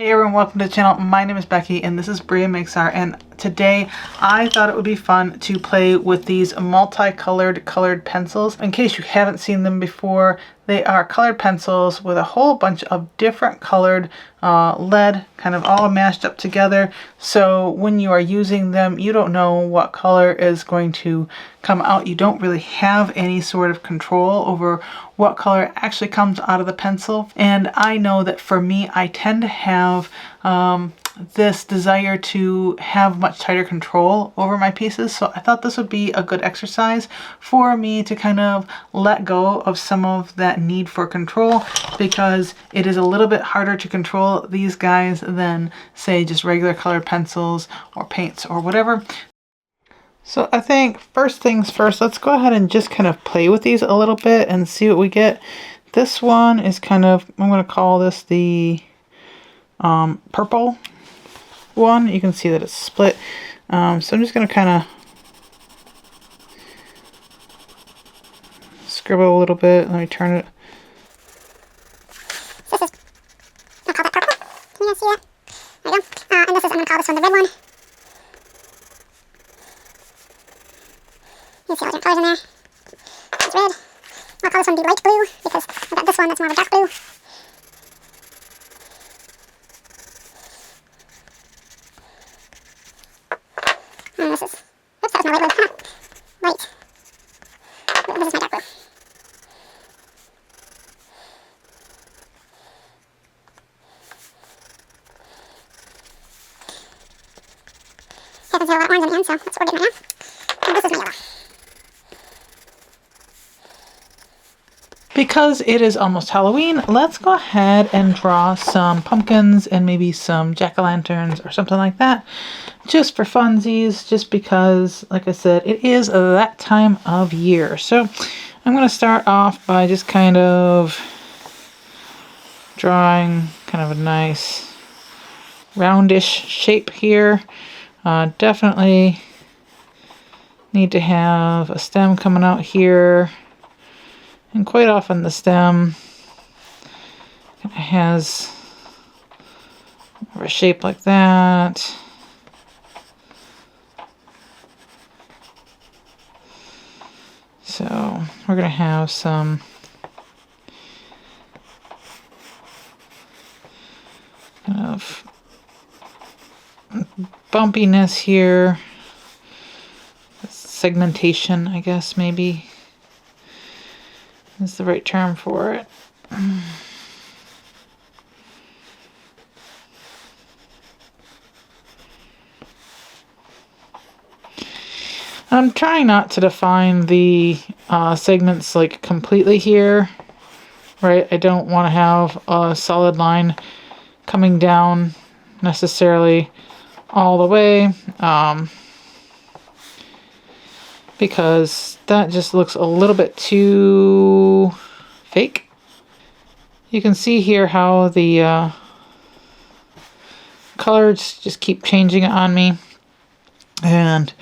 Hey everyone, welcome to the channel. My name is Becky and this is Brea Makes Art, and today I thought it would be fun to play with these multicolored colored pencils. In case you haven't seen them before, they are colored pencils with a whole bunch of different colored lead kind of all mashed up together. So when you are using them, you don't know what color is going to come out. You don't really have any sort of control over what color actually comes out of the pencil. And I know that for me, I tend to have this desire to have much tighter control over my pieces. So I thought this would be a good exercise for me to kind of let go of some of that need for control, because it is a little bit harder to control these guys than, say, just regular colored pencils or paints or whatever. So I think first things first, let's go ahead and just kind of play with these a little bit and see what we get. This one is kind of, I'm going to call this the purple one. You can see that it's split. So I'm just going to kind of scribble a little bit. Let me turn it. This is, I'll call that purple. Can you guys see that? There you go. And this is, I'm going to call this one the red one. You see all the different colors in there. It's red. I'll call this one the light blue, because I've got this one that's more of a dark blue. And this is, oops, that was my light blue. Light. This is my dark blue. Happens to have a lot of orange on the end, so that's what we're getting right now. And this is my yellow. Because it is almost Halloween, let's go ahead and draw some pumpkins and maybe some jack-o'-lanterns or something like that, just for funsies, just because, like I said, it is that time of year. So I'm going to start off by just kind of drawing kind of a nice roundish shape here. Definitely need to have a stem coming out here. And quite often the stem has a shape like that. So we're going to have some kind of bumpiness here. Segmentation, I guess, maybe is the right term for it. I'm trying not to define the segments like completely here, right? I don't want to have a solid line coming down necessarily all the way, because that just looks a little bit too fake. You can see here how the colors just keep changing on me, and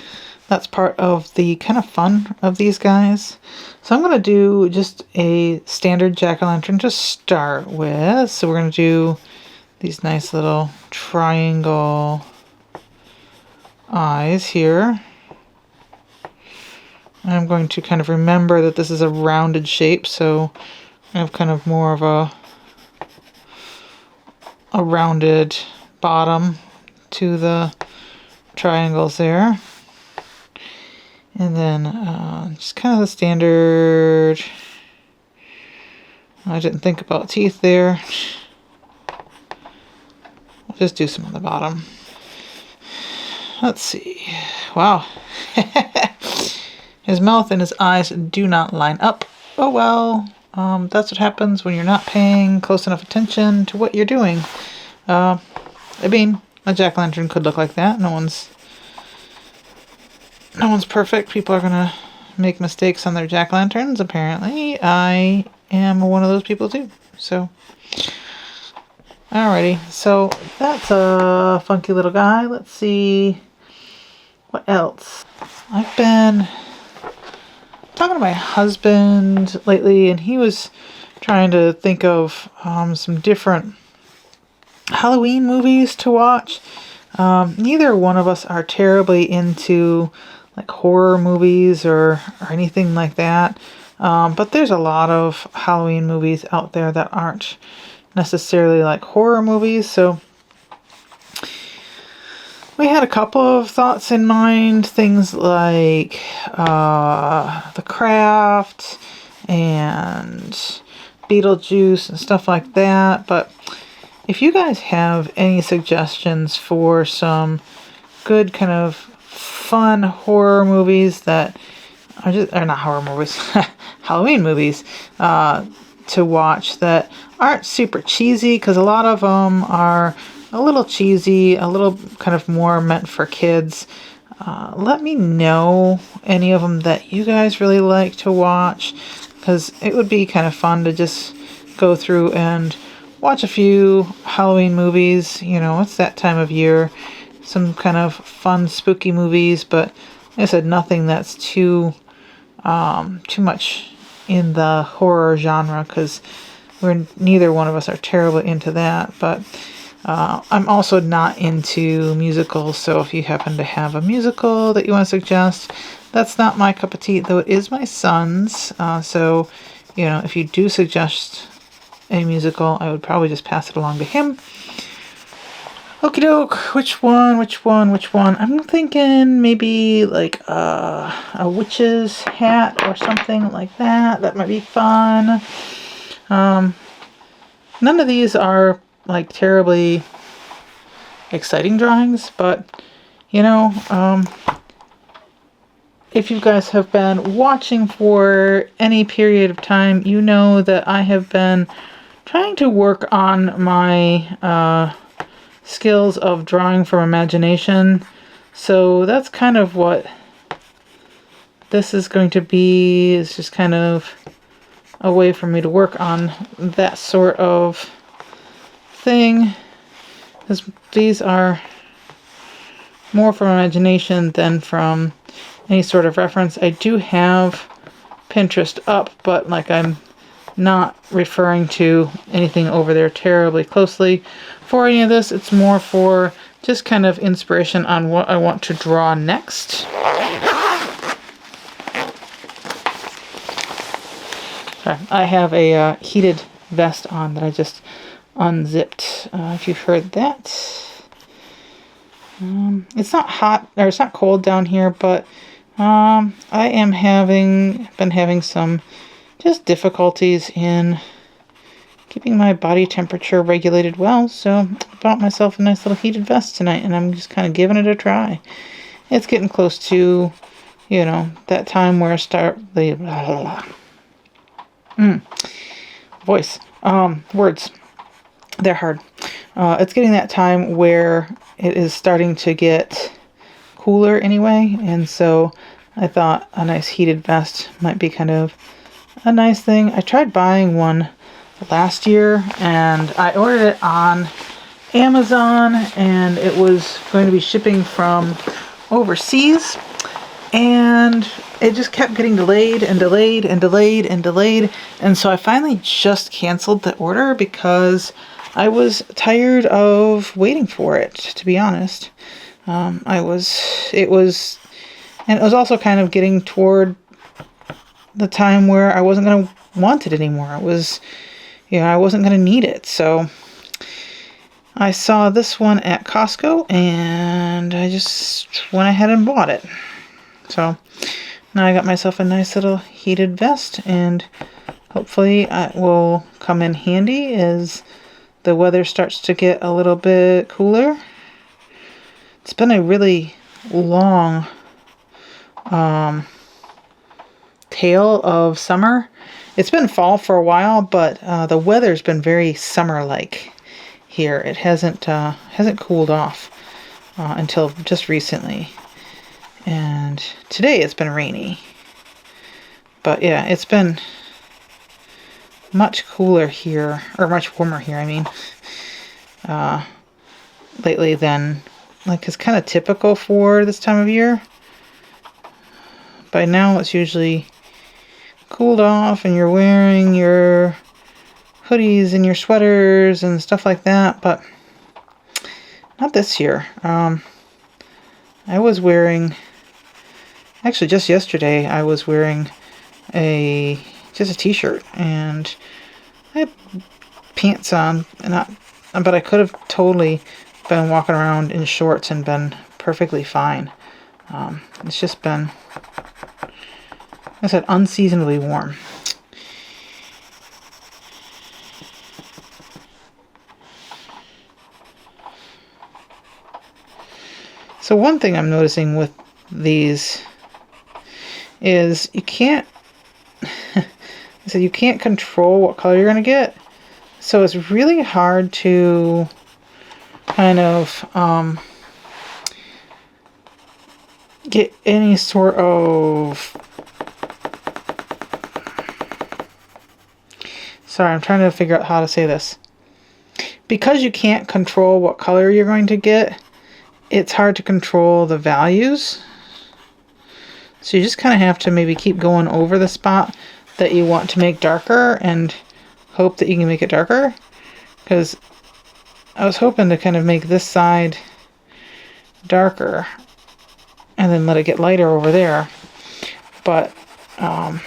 that's part of the kind of fun of these guys. So I'm going to do just a standard jack-o'-lantern to start with. So we're going to do these nice little triangle eyes here. I'm going to kind of remember that this is a rounded shape, so I have kind of more of a rounded bottom to the triangles there. And then just kind of the standard, I didn't think about teeth there. We'll just do some on the bottom. Let's see. Wow. His mouth and his eyes do not line up. Oh well, that's what happens when you're not paying close enough attention to what you're doing. I mean, a jack-o'-lantern could look like that. No one's perfect. People are gonna make mistakes on their jack-o'-lanterns, apparently. I am one of those people too. So, alrighty. So that's a funky little guy. Let's see what else. I've been talking to my husband lately, and he was trying to think of some different Halloween movies to watch. Neither one of us are terribly into like horror movies or anything like that. But there's a lot of Halloween movies out there that aren't necessarily like horror movies. So we had a couple of thoughts in mind, things like The Craft and Beetlejuice and stuff like that. But if you guys have any suggestions for some good kind of fun horror movies that are just, or not horror movies, Halloween movies to watch that aren't super cheesy, because a lot of them are a little cheesy, a little kind of more meant for kids. Let me know any of them that you guys really like to watch, because it would be kind of fun to just go through and watch a few Halloween movies. You know, it's that time of year. Some kind of fun, spooky movies, but like I said, nothing that's too much in the horror genre, because neither one of us are terribly into that. But I'm also not into musicals, so if you happen to have a musical that you want to suggest, that's not my cup of tea, though it is my son's. So, you know, if you do suggest a musical, I would probably just pass it along to him. Okie doke, which one? I'm thinking maybe like a witch's hat or something like that. That might be fun. None of these are like terribly exciting drawings, but you know, if you guys have been watching for any period of time, you know that I have been trying to work on my skills of drawing from imagination. So that's kind of what this is going to be. It's just kind of a way for me to work on that sort of thing, because these are more from imagination than from any sort of reference. I do have Pinterest up, but like I'm not referring to anything over there terribly closely for any of this. It's more for just kind of inspiration on what I want to draw next. Sorry, I have a heated vest on that I just unzipped, if you've heard that. It's not hot, or it's not cold down here, but I am been having some just difficulties in keeping my body temperature regulated well, so I bought myself a nice little heated vest tonight, and I'm just kind of giving it a try. It's getting close to, you know, that time where words, they're hard. It's getting that time where it is starting to get cooler anyway, and so I thought a nice heated vest might be kind of a nice thing. I tried buying one last year, and I ordered it on Amazon, and it was going to be shipping from overseas, and it just kept getting delayed, and so I finally just canceled the order because I was tired of waiting for it, to be honest. It was also kind of getting toward the time where I wasn't going to want it anymore. I wasn't going to need it. So I saw this one at Costco, and I just went ahead and bought it. So now I got myself a nice little heated vest, and hopefully it will come in handy as the weather starts to get a little bit cooler. It's been a really long tail of summer. It's been fall for a while, but the weather's been very summer-like here. It hasn't cooled off until just recently. And today it's been rainy. But yeah, it's been much cooler here, or much warmer here, I mean, lately than like is kind of typical for this time of year. By now it's usually cooled off and you're wearing your hoodies and your sweaters and stuff like that, but not this year. I was wearing, actually just yesterday, I was wearing just a t-shirt, and I had pants on, but I could have totally been walking around in shorts and been perfectly fine. It's just been, like I said, unseasonably warm. So one thing I'm noticing with these is you can't, you can't control what color you're going to get. So it's really hard to kind of get any sort of, sorry, I'm trying to figure out how to say this. Because you can't control what color you're going to get, it's hard to control the values. So you just kind of have to maybe keep going over the spot that you want to make darker and hope that you can make it darker. Because I was hoping to kind of make this side darker and then let it get lighter over there. But I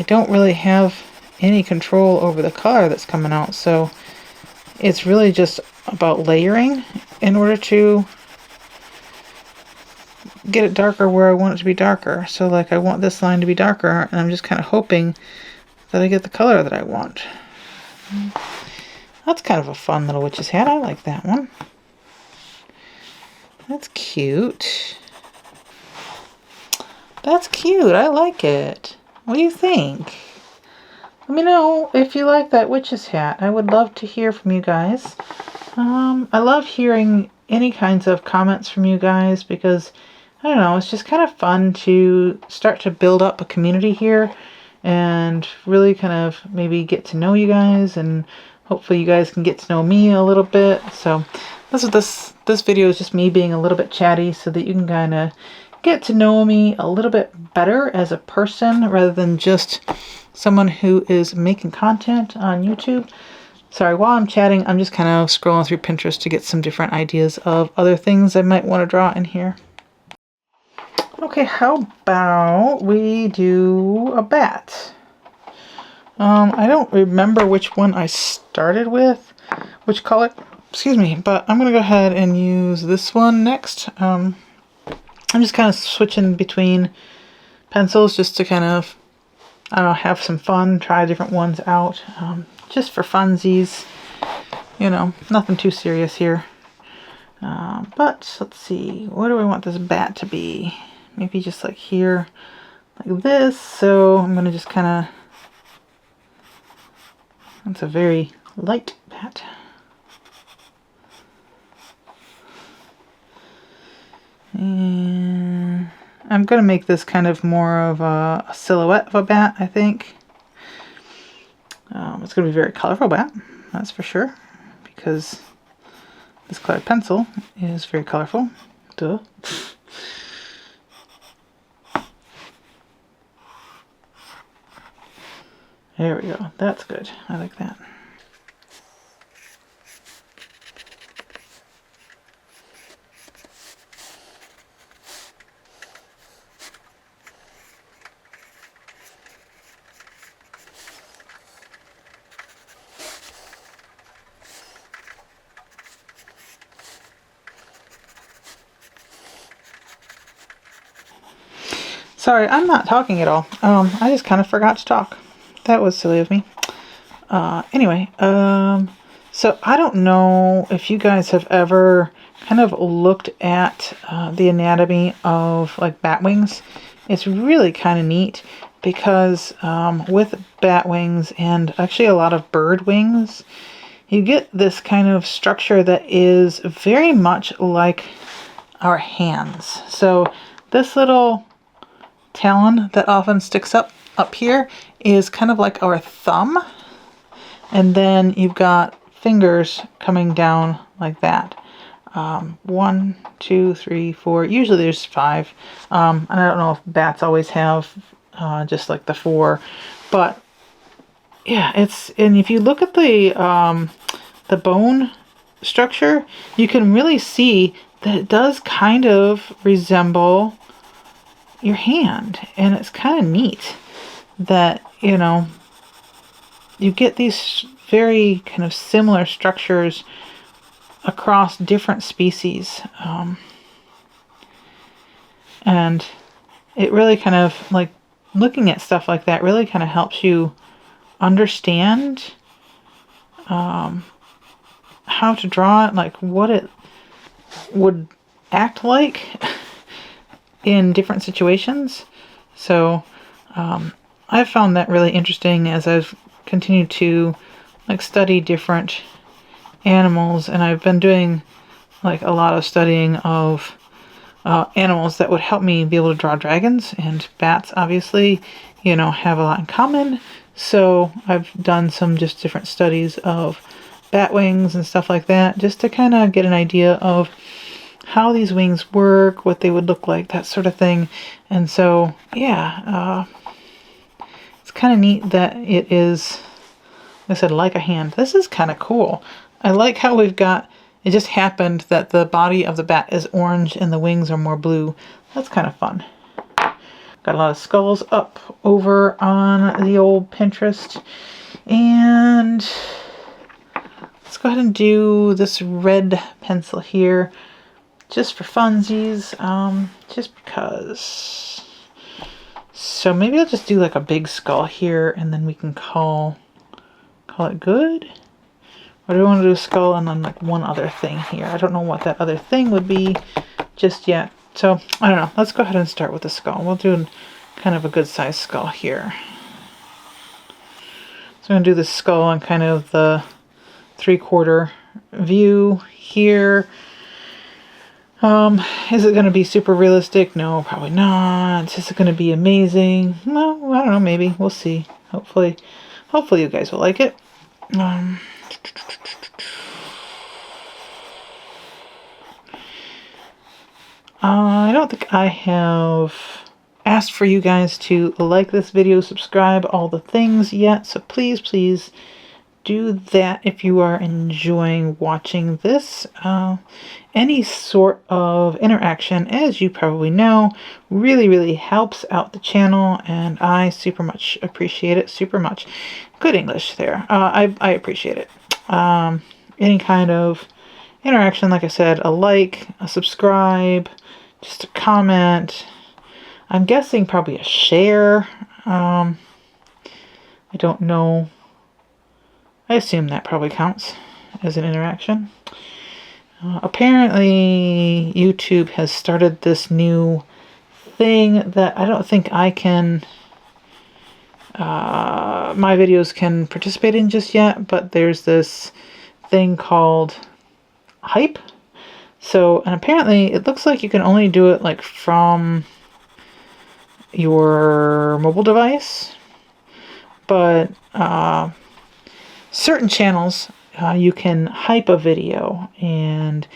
don't really have any control over the color that's coming out. So it's really just about layering in order to get it darker where I want it to be darker. So like I want this line to be darker, and I'm just kind of hoping that I get the color that I want. That's kind of a fun little witch's hat. I like that one. That's cute. That's cute. I like it. What do you think? Let me know if you like that witch's hat. I would love to hear from you guys. I love hearing any kinds of comments from you guys because, I don't know, it's just kind of fun to start to build up a community here and really kind of maybe get to know you guys, and hopefully you guys can get to know me a little bit. So this video is just me being a little bit chatty so that you can kind of get to know me a little bit better as a person rather than just someone who is making content on YouTube. Sorry, while I'm chatting, I'm just kind of scrolling through Pinterest to get some different ideas of other things I might want to draw in here. Okay, how about we do a bat? I don't remember which one I started with, which color, excuse me, but I'm going to go ahead and use this one next. I'm just kind of switching between pencils just to kind of, I don't know, have some fun, try different ones out, just for funsies, you know, nothing too serious here. But let's see, what do I want this bat to be? Maybe just like here, like this. So I'm going to just kind of, it's a very light bat. And I'm going to make this kind of more of a silhouette of a bat, I think. It's going to be a very colorful bat, that's for sure, because this colored pencil is very colorful. Duh. There we go. That's good. I like that. Sorry, I'm not talking at all. I just kind of forgot to talk. That was silly of me. Anyway, so I don't know if you guys have ever kind of looked at the anatomy of like bat wings. It's really kind of neat because with bat wings and actually a lot of bird wings, you get this kind of structure that is very much like our hands. So this little talon that often sticks up here is kind of like our thumb, and then you've got fingers coming down like that. 1, 2, 3, 4. Usually there's 5, and I don't know if bats always have just like the 4, but yeah, it's, and if you look at the bone structure, you can really see that it does kind of resemble your hand. And it's kind of neat that, you know, you get these very kind of similar structures across different species. And it really kind of, like, looking at stuff like that really kind of helps you understand how to draw it, like what it would act like in different situations. So I've found that really interesting as I've continued to like study different animals, and I've been doing like a lot of studying of animals that would help me be able to draw dragons, and bats obviously, you know, have a lot in common. So I've done some just different studies of bat wings and stuff like that, just to kind of get an idea of how these wings work, what they would look like, that sort of thing. And so, yeah, it's kind of neat that it is, like I said, like a hand. This is kind of cool. I like how we've got, it just happened that the body of the bat is orange and the wings are more blue. That's kind of fun. Got a lot of skulls up over on the old Pinterest. And let's go ahead and do this red pencil here just for funsies, just because. So maybe I'll just do like a big skull here, and then we can call it good. Or do we want to do a skull and then like one other thing here? I don't know what that other thing would be just yet. So I don't know. Let's go ahead and start with the skull. We'll do kind of a good sized skull here. So I'm going to do the skull on kind of the 3/4 view here. Is it going to be super realistic? No, probably not. Is it going to be amazing? No, I don't know. Maybe. We'll see. Hopefully you guys will like it. I don't think I have asked for you guys to like this video, subscribe, all the things yet. So please do that if you are enjoying watching this. Any sort of interaction, as you probably know, really helps out the channel, and I super much appreciate it. Super much. Good English there. I appreciate it. Any kind of interaction, like I said, a like, a subscribe, just a comment. I'm guessing probably a share. I don't know. I assume that probably counts as an interaction. Apparently, YouTube has started this new thing that I don't think I can, my videos can participate in just yet, but there's this thing called hype. So, and apparently it looks like you can only do it like from your mobile device, but certain channels you can hype a video, and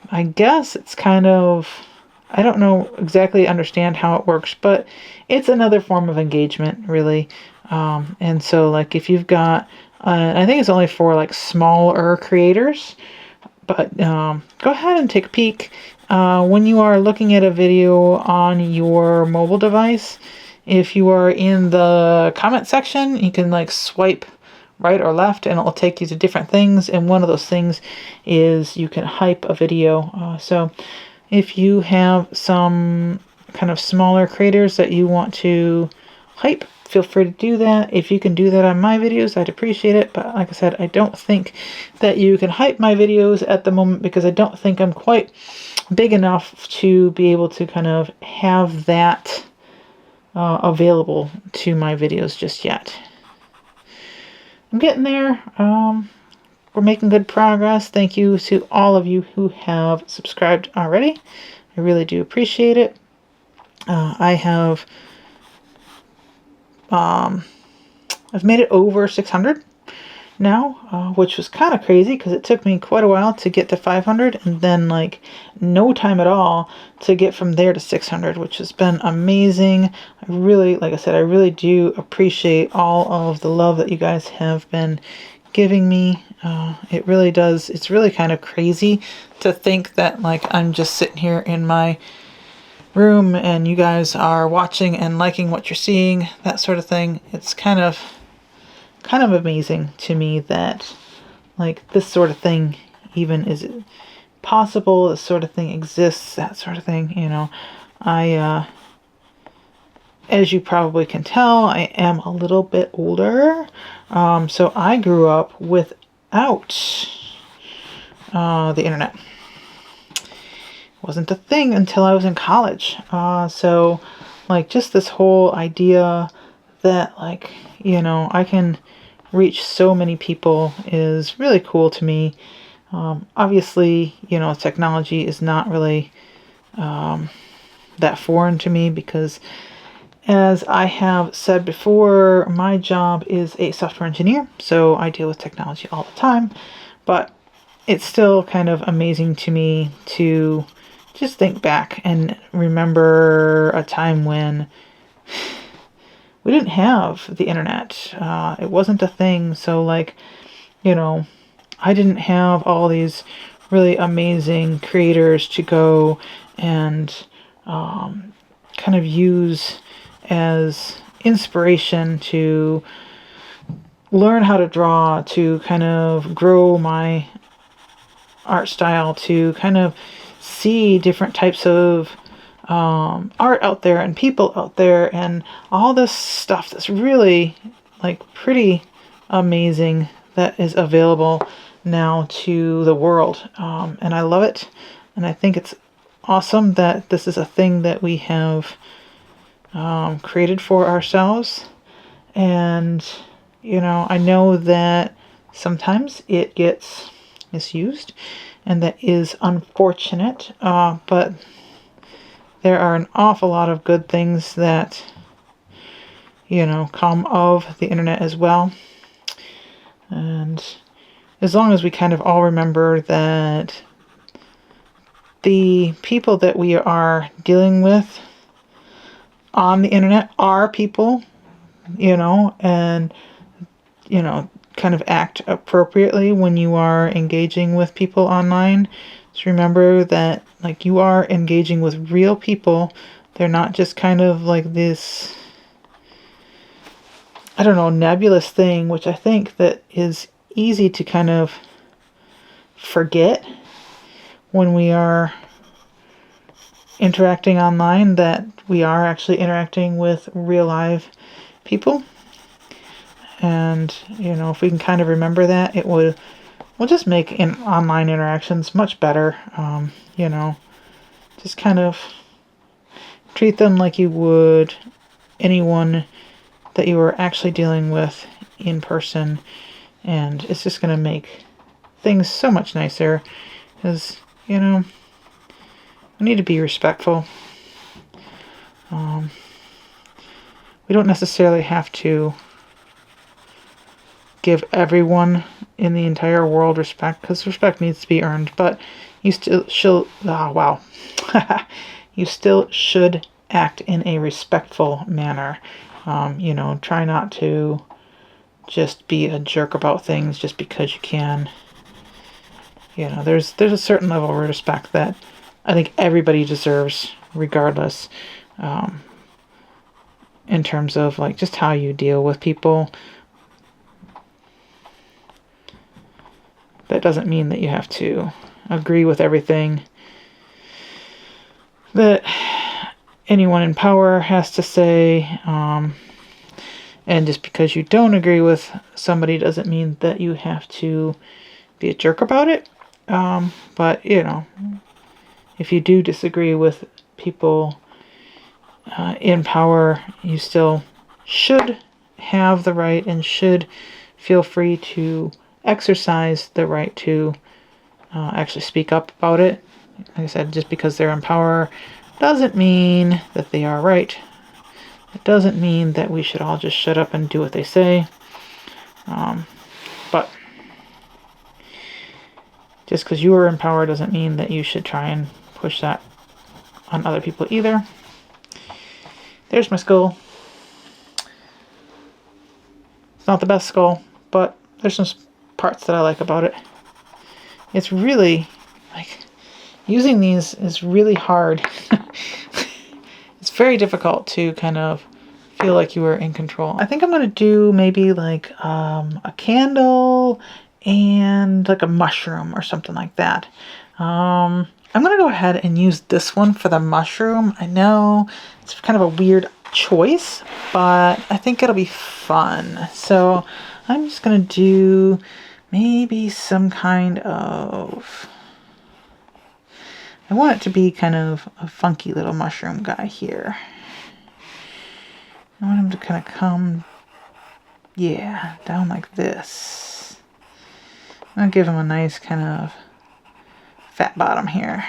I guess it's kind of, I don't know exactly understand how it works, but it's another form of engagement, really. And so like if you've got, I think it's only for like smaller creators, but go ahead and take a peek. When you are looking at a video on your mobile device, if you are in the comment section, you can like swipe right or left and it will take you to different things, and one of those things is you can hype a video. So if you have some kind of smaller creators that you want to hype, feel free to do that. If you can do that on my videos, I'd appreciate it. But like I said, I don't think that you can hype my videos at the moment, because I don't think I'm quite big enough to be able to kind of have that available to my videos just yet. I'm getting there. We're making good progress. Thank you to all of you who have subscribed already. I really do appreciate it. I have I've made it over 600 now, which was kind of crazy because it took me quite a while to get to 500, and then like no time at all to get from there to 600, which has been amazing. I really, like I said, I really do appreciate all of the love that you guys have been giving me. It really does. It's really kind of crazy to think that like I'm just sitting here in my room and you guys are watching and liking what you're seeing, that sort of thing. It's kind of amazing to me that like this sort of thing even is possible, this sort of thing exists, that sort of thing, you know. As you probably can tell, I am a little bit older. So I grew up without the internet. It wasn't a thing until I was in college. So like just this whole idea that like, you know, I can reach so many people is really cool to me. Obviously, you know, technology is not really that foreign to me because, as I have said before, my job is a software engineer, so I deal with technology all the time, but it's still kind of amazing to me to just think back and remember a time when we didn't have the internet. It wasn't a thing, so like, you know, I didn't have all these really amazing creators to go and kind of use as inspiration to learn how to draw, to kind of grow my art style, to kind of see different types of art out there and people out there and all this stuff that's really like pretty amazing that is available now to the world. And I love it. And I think it's awesome that this is a thing that we have created for ourselves. And, you know, I know that sometimes it gets misused, and that is unfortunate, but there are an awful lot of good things that, you know, come of the internet as well. And as long as we kind of all remember that the people that we are dealing with on the internet are people, you know, and, you know, kind of act appropriately when you are engaging with people online. Just remember that, like, you are engaging with real people. They're not just kind of like this, I don't know, nebulous thing, which I think that is easy to kind of forget when we are interacting online, that we are actually interacting with real live people. And, you know, if we can kind of remember that, it will just make online interactions much better. You know, just kind of treat them like you would anyone that you were actually dealing with in person. And it's just going to make things so much nicer. Because, you know, we need to be respectful. We don't necessarily have to give everyone in the entire world respect, because respect needs to be earned, but you still should, you still should act in a respectful manner. You know, try not to just be a jerk about things just because you can. You know, there's a certain level of respect that I think everybody deserves, regardless, in terms of like just how you deal with people. That doesn't mean that you have to agree with everything that anyone in power has to say. And just because you don't agree with somebody doesn't mean that you have to be a jerk about it. But, you know, if you do disagree with people in power, you still should have the right and should feel free to exercise the right to actually speak up about it. Like I said, just because they're in power doesn't mean that they are right. It doesn't mean that we should all just shut up and do what they say. But just because you are in power doesn't mean that you should try and push that on other people either. There's my skull. It's not the best skull, but there's some parts that I like about it. It's really, like, using these is really hard. It's very difficult to kind of feel like you are in control. I think I'm going to do maybe like a candle and like a mushroom or something like that. I'm going to go ahead and use this one for the mushroom. I know it's kind of a weird choice, but I think it'll be fun. So I'm just going to do maybe some kind of... I want it to be kind of a funky little mushroom guy here. I want him to kind of come, yeah, down like this. I'm going to give him a nice kind of fat bottom here.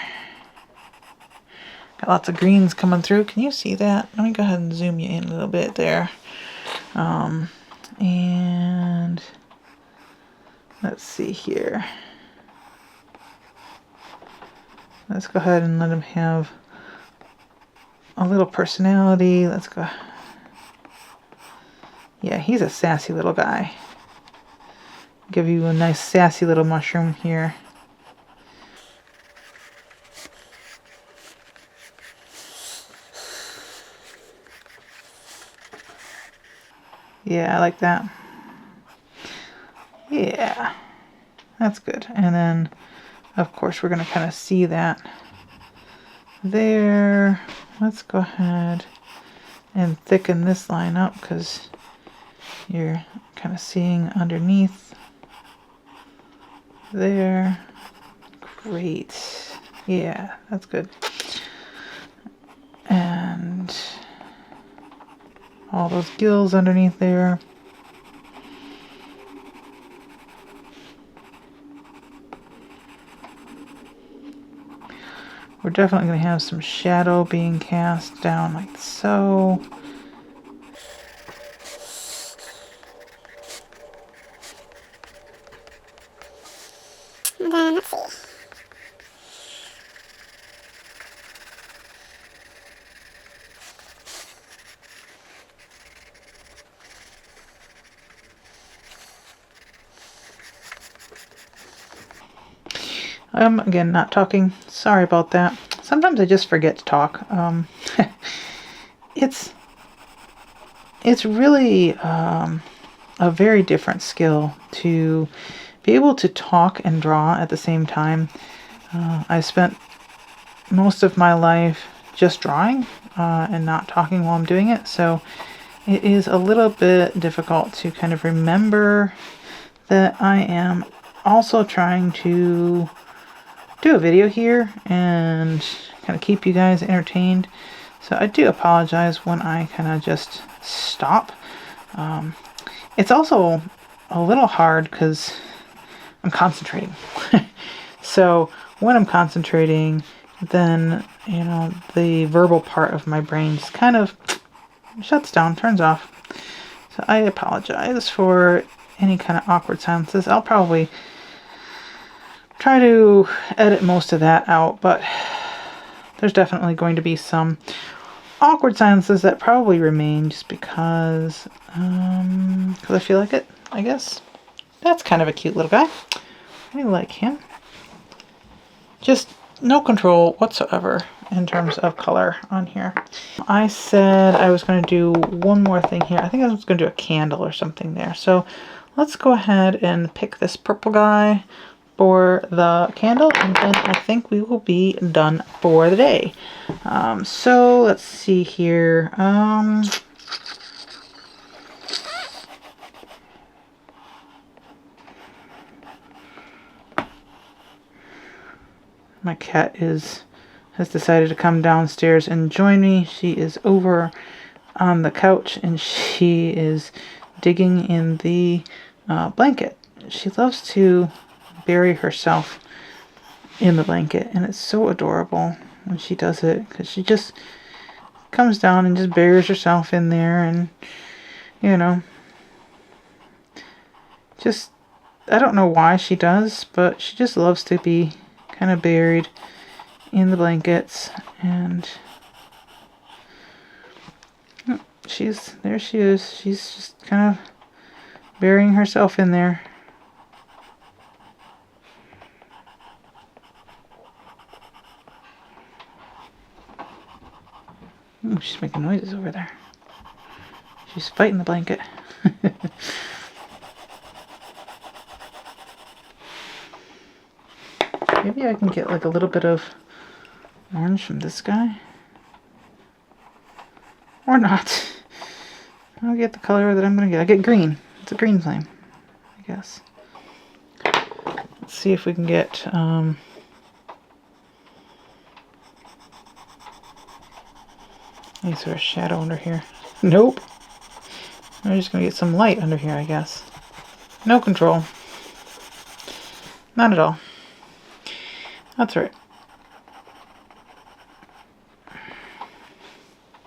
Got lots of greens coming through. Can you see that? Let me go ahead and zoom you in a little bit there. And let's see here. Let's go ahead and let him have a little personality. Let's go. Yeah, he's a sassy little guy. Give you a nice sassy little mushroom here. Yeah, I like that. Yeah, that's good. And then, of course, we're going to kind of see that there. Let's go ahead and thicken this line up because you're kind of seeing underneath there. Great. Yeah, that's good. And all those gills underneath there. We're definitely going to have some shadow being cast down like so. And then, let's see. Again, not talking. Sorry about that. Sometimes I just forget to talk. It's really a very different skill to be able to talk and draw at the same time. I spent most of my life just drawing and not talking while I'm doing it, so it is a little bit difficult to kind of remember that I am also trying to do a video here and kind of keep you guys entertained. So I do apologize when I kind of just stop. It's also a little hard because I'm concentrating. So when I'm concentrating, then, you know, the verbal part of my brain just kind of shuts down, turns off. So I apologize for any kind of awkward silences. I'll probably try to edit most of that out, but there's definitely going to be some awkward silences that probably remain just because I feel like it, I guess. That's kind of a cute little guy. I like him. Just no control whatsoever in terms of color on here. I said I was going to do one more thing here. I think I was going to do a candle or something there. So let's go ahead and pick this purple guy for the candle, and then I think we will be done for the day. So let's see here. My cat has decided to come downstairs and join me. She is over on the couch and she is digging in the blanket. She loves to bury herself in the blanket, and it's so adorable when she does it because she just comes down and just buries herself in there, and you know, just, I don't know why she does, but she just loves to be kind of buried in the blankets. And there she is. She's just kind of burying herself in there. Ooh, she's making noises over there. She's fighting the blanket. Maybe I can get like a little bit of orange from this guy. Or not. I'll get the color that I'm going to get. I get green. It's a green flame, I guess. Let's see if we can get... any sort of shadow under here. Nope. I'm just going to get some light under here, I guess. No control. Not at all. That's right.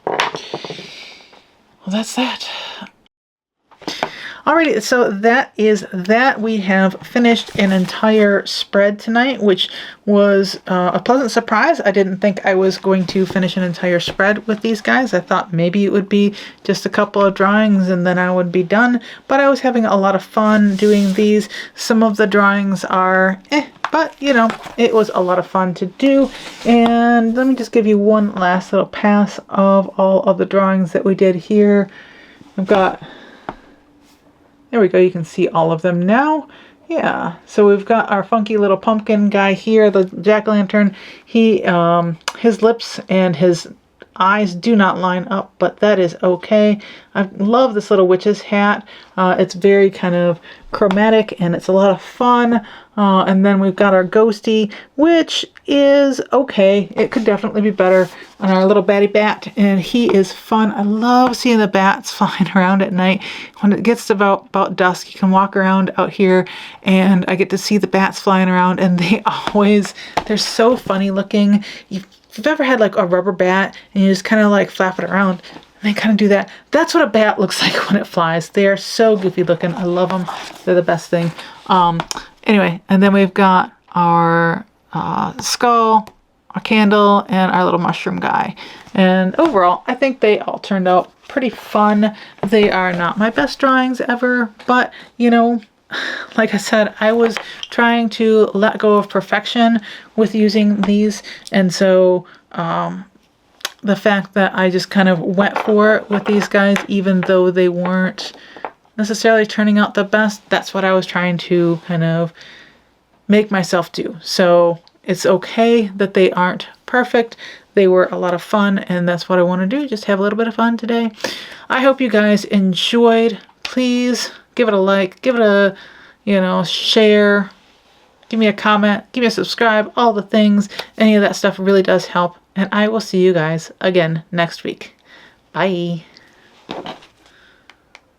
Well, that's that. Alrighty, so that is that. We have finished an entire spread tonight, which was a pleasant surprise. I didn't think I was going to finish an entire spread with these guys. I thought maybe it would be just a couple of drawings and then I would be done, but I was having a lot of fun doing these. Some of the drawings are but you know, it was a lot of fun to do. And let me just give you one last little pass of all of the drawings that we did here. I've got... there we go, you can see all of them now. Yeah, so we've got our funky little pumpkin guy here, the jack-o'-lantern. His lips and his eyes do not line up, but that is okay. I love this little witch's hat. It's very kind of chromatic and it's a lot of fun. And then we've got our ghosty, which is okay. It could definitely be better. On our little batty bat, and he is fun. I love seeing the bats flying around at night. When it gets to about dusk, you can walk around out here and I get to see the bats flying around, and they're so funny looking. If you've ever had like a rubber bat and you just kind of like flap it around, and they kind of do that. That's what a bat looks like when it flies. They are so goofy looking. I love them. They're the best thing. Anyway, and then we've got our skull, a candle, and our little mushroom guy. And overall, I think they all turned out pretty fun. They are not my best drawings ever, but you know, like I said, I was trying to let go of perfection with using these, and so the fact that I just kind of went for it with these guys, even though they weren't necessarily turning out the best, that's what I was trying to kind of make myself do. So it's okay that they aren't perfect. They were a lot of fun, and that's what I want to do. Just have a little bit of fun today. I hope you guys enjoyed. Please give it a like, give it a, share, give me a comment, give me a subscribe, all the things. Any of that stuff really does help. And I will see you guys again next week. Bye.